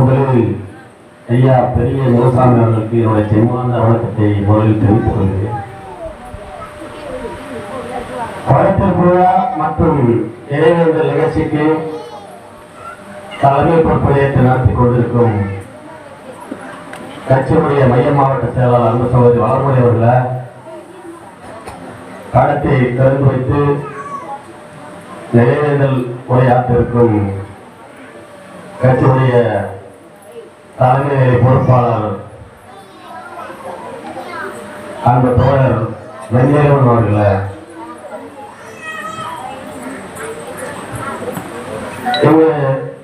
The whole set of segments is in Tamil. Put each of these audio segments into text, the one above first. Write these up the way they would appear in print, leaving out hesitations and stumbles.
முதலில் ஐயா பெரிய முனுசாமி அவர்களுக்கு என்னுடைய செம்மாந்த வணக்கத்தை முதலில் தெரிவித்துக் கொள்கிறேன். படைத்தல் விழா மற்றும் இறைவேந்தல் நிகழ்ச்சிக்கு தலைமை பொறுப்பேற்று நடத்தி கொண்டிருக்கும் கட்சியினுடைய மைய மாவட்ட செயலாளர் அன்பு சகோதரி வளர்மொழி அவர்களை கடத்தை திறந்து வைத்து நிறைவேந்தல் உரையாற்றிருக்கும் கட்சியுடைய தலைமை பொறுப்பாளர் அன்பு தோழர் வெங்கடேவன் அவர்களை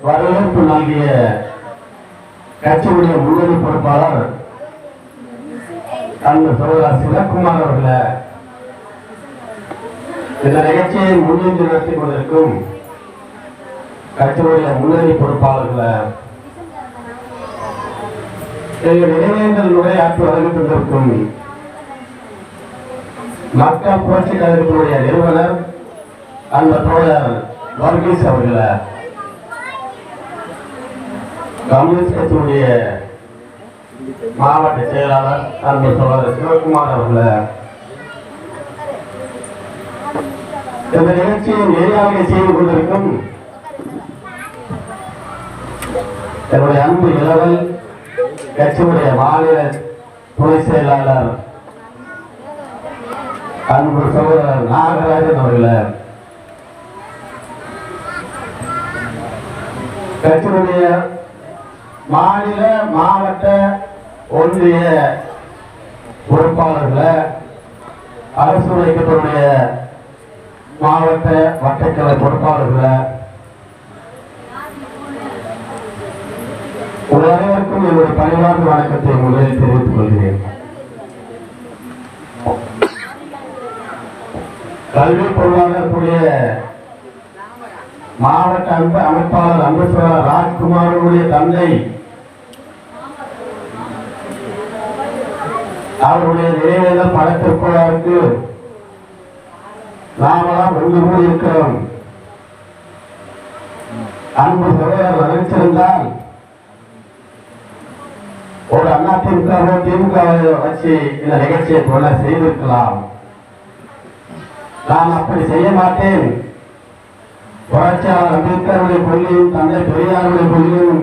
வரவேற்பு நல்கிய கட்சியுடைய முன்னணி பொறுப்பாளர் அன்பு சகோதரர் சிவகுமார் அவர்களை இந்த நிகழ்ச்சியை முன்னின்று நடத்தி கொண்டிருக்கும் கட்சியுடைய முன்னணி பொறுப்பாளர்களை நினைவேந்தல் உரையாற்றி வருகின்ற கொண்டிருக்கும் மக்கள் புரட்சி கழகத்தினுடைய நிறுவனர் அந்த தோழர் வர்கீஸ் அவர்களை கம்யூனிஸ்ட் கட்சியுடைய மாவட்ட செயலாளர் அன்பு சகோதரர் சிவகுமார் அவர்களை இந்த நிகழ்ச்சியை நேராக செய்து கொண்டிருக்கும் என்னுடைய அன்பு இளவல் கட்சியுடைய மாநில துணை செயலாளர் அன்பு சகோதரர் நாகராஜன் அவர்களை கட்சியுடைய மாநில மாவட்ட ஒன்றிய பொறுப்பாளர்களை அரசு இயக்கத்தினுடைய மாவட்ட வட்டக்கலை பொறுப்பாளர்களை அனைவருக்கும் என்னுடைய பணிவார்ந்த வணக்கத்தை முதலில் தெரிவித்துக் கொள்கிறேன். கல்வி பொருளாதாரத்துடைய மாவட்ட அமைப்பாளர் அம்பேத்கர் ராஜ்குமாருடைய தந்தை அவருடைய நினைவேந்தல் படத்திற்கு நாமெல்லாம் ஒன்று கூடி இருக்கிறோம். அன்பு சகோதரர் நினைச்சிருந்தால் ஒரு அதிமுக வச்சு இந்த நிகழ்ச்சியை போல செய்திருக்கலாம். நான் அப்படி செய்ய மாட்டேன். புரட்சியாளர் அம்பேத்கருடைய கொள்கையும் தந்தை பெரியாருடைய கொள்கையும்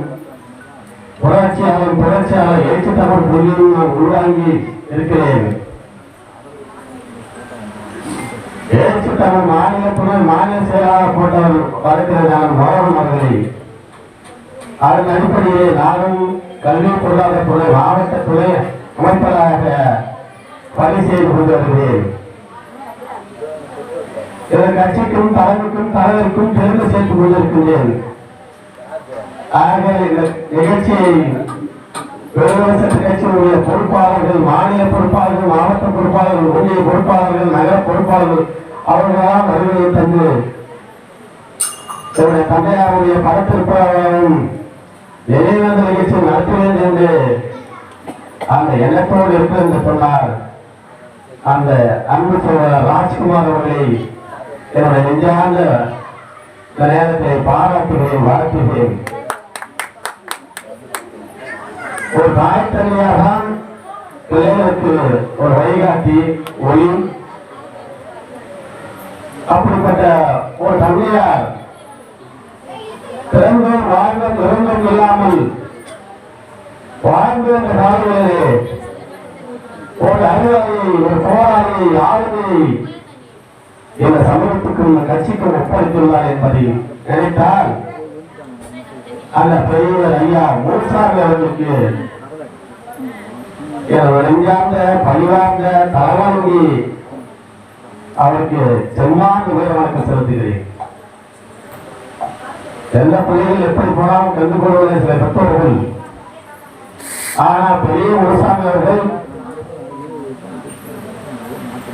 புரட்சியாளர் எழுச்சி தமிழ் கொள்கையும் நான் உள்வாங்கி இருக்கிறேன். எழுச்சி தமிழ் மாநில செயலாளர் போட்டவர் வருகிற நான் மோகன் அவர்களை அதன் அடிப்படையிலே நானும் கல்வி பொருளாதாரத்துறை மாவட்ட துறை அமைப்பாளராக பணி செய்து கொண்டு வருகிறேன். இதன் கட்சிக்கும் தலைவருக்கும் பெருமை சேர்த்துக் கொண்டிருக்கின்றேன். ஆக இந்த நிகழ்ச்சியை கட்சியுடைய பொறுப்பாளர்கள், மாநில பொறுப்பாளர்கள், மாவட்ட பொறுப்பாளர்கள், ஒன்றிய பொறுப்பாளர்கள், நகர பொறுப்பாளர்கள் அவர்களால் வருகையை தந்து என்னுடைய தந்தையாருடைய படத்திற்கும் நினைவேந்தல் நிகழ்ச்சி நடத்துவேன் என்று அந்த எண்ணத்தோடு இருக்கு என்று சொன்னார். அந்த அன்பு சகோதரர் ராஜ்குமார் அவர்களை என்னுடைய நெஞ்சார்ந்த நேரத்தை பாராட்டுகிறேன், வாழ்த்துகிறேன். ஒரு தாய்த்தனியாக தான் பிள்ளைகளுக்கு ஒரு வழிகாட்டி ஒளி. அப்படிப்பட்ட ஒரு தந்தையார் பிறந்தோம் வாழ்ந்தோம் இறந்தோம் இல்லாமல் வாழ்ந்து என்ற காலங்களிலே ஒரு அறிவாளியை, ஒரு போராளியை, ஆளுமையை இந்த சமூகத்துக்கும் இந்த கட்சிக்கும் ஒப்படைத்துள்ளார் என்பதை நினைத்தால் அந்த பெரியவர் ஐயா முனுசாமி அவர்களுக்கு நெஞ்சார்ந்த பணிவார்ந்த தலைவணங்கி அவருக்கு செம்மாண்டு உயர் வணக்கம் செலுத்துகிறேன். எந்த பிள்ளைகள் எப்படி போனாலும் கண்டு கொள்வதை சில பெற்றோர்கள். ஆனால் பெரிய முனுசாமி அவர்கள்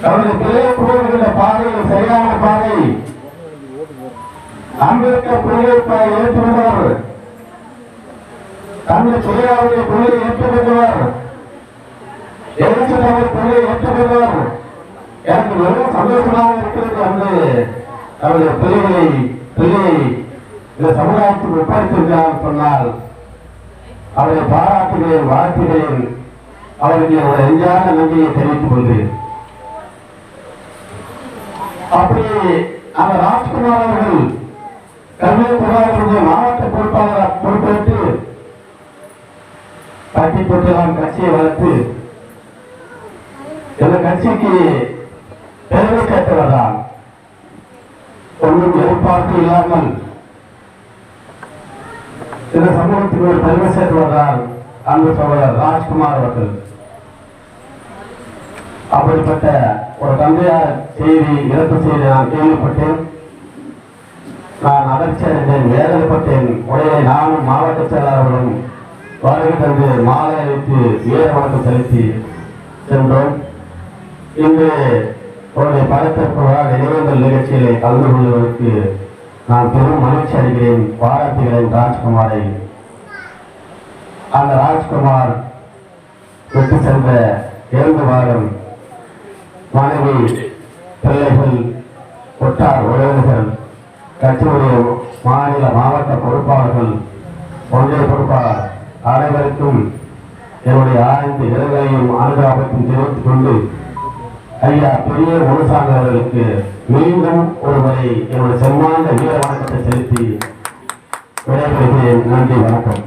அவருடைய பிள்ளையை கூறுகின்ற பாதையில் சரியான பாதை. அம்பேத்கர் பிள்ளையை ஏற்றுவவர், தந்தை பெரியாருடைய பிள்ளையை ஏற்றுக்கொண்டவர், எழுச்சி தமிழ் பிள்ளையை ஏற்றுக்கொண்டவர். எனக்கு மிகவும் சந்தோஷமாக இருக்கிறது. வந்து அவருடைய பிள்ளையை இந்த சமுதாயத்துக்கு ஒப்படைத்திருக்கிறார் சொன்னால் அவரை பாராட்டுகிறேன், வாழ்த்துகிறேன். அவருக்கு என்னுடைய நெஞ்சான நன்றியை தெரிவித்துக் கொள்கிறேன். அப்படி அந்த ராஜ்குமார் அவர்கள் கல்வித்துறையுடைய மாவட்ட பொறுப்பாளர் பொறுப்பேற்று கட்டி தொட்டலாம் கட்சியை வளர்த்து இந்த கட்சிக்கு பெருமை சேர்த்தவர்தான். ஒன்றும் எதிர்பார்ப்பு இல்லாமல் இந்த சமூகத்துக்கு ஒரு பெருமை சேர்த்தவர்தான் அன்பு சகோதரர் ராஜ்குமார் அவர்கள். அப்படிப்பட்ட ஒரு தந்தையார் செய்தி, இறப்பு செய்தி நான் கேள்விப்பட்டேன். நான் அதிர்ச்சி அடைந்தேன், வேதனைப்பட்டேன். உடனே நானும் மாவட்ட செயலாளர்களும் வருகை தந்து மாலை அளித்து வீர வணக்கம் செலுத்தி சென்றோம். இன்று அவருடைய பதத்திற்கு நினைவேந்தல் நிகழ்ச்சியிலே கலந்து கொள்வதற்கு நான் பெரும் மகிழ்ச்சி அடைகிறேன், பாராட்டுகிறேன் ராஜ்குமாரை. அந்த ராஜ்குமார் விட்டு சென்ற 2 வாரம் மனைவி, பிள்ளைகள், ஒட்டார் உறவினர்கள், கட்சியுடைய மாநில மாவட்ட பொறுப்பாளர்கள், ஒன்றிய பொறுப்பாளர் அனைவருக்கும் என்னுடைய ஆழ்ந்த இரங்கலையும் அனுதாபத்தையும் தெரிவித்துக் கொண்டு ஐயா பெரிய முனுசாமி அவர்களுக்கு மீண்டும் ஒருமுறை என்னுடைய செம்மாந்த வீர வணக்கத்தை செலுத்தி விடைபெறுகிறேன். நன்றி, வணக்கம்.